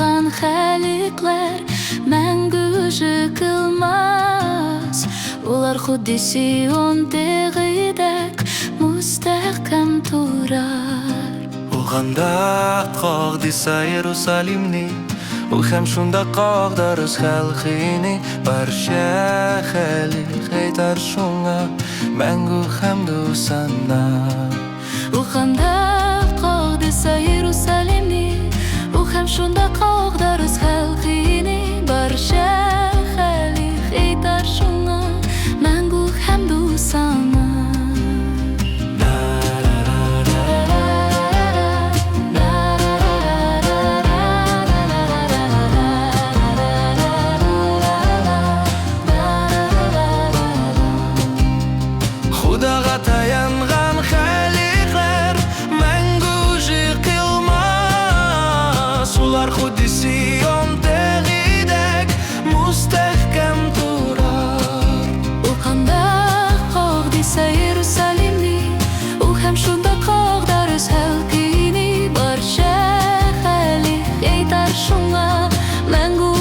tayangan xalikler мәңгі жығылмас. Олар худди Сион тегидек мустahkam турар. Уганда кагдыса Иерусалимни, Ухем шунда кагдарыз халқини, Барша халик айтар шуңа, мәңгү хамду сана. Уганда кагдыса Иерусалимни, Ухем шунда кагдарыз халқини, Барша халик айтар шуңа, мәңгү хамду сана. Худаға таянған халиклер мәңгү жығылмас. Олар худди Сион тегидек мустahkam турар. Уганда кагдыса Иерусалимни, Ухем шунда кагдарыз халқини, Барша халик айтар шуңа, мәңгү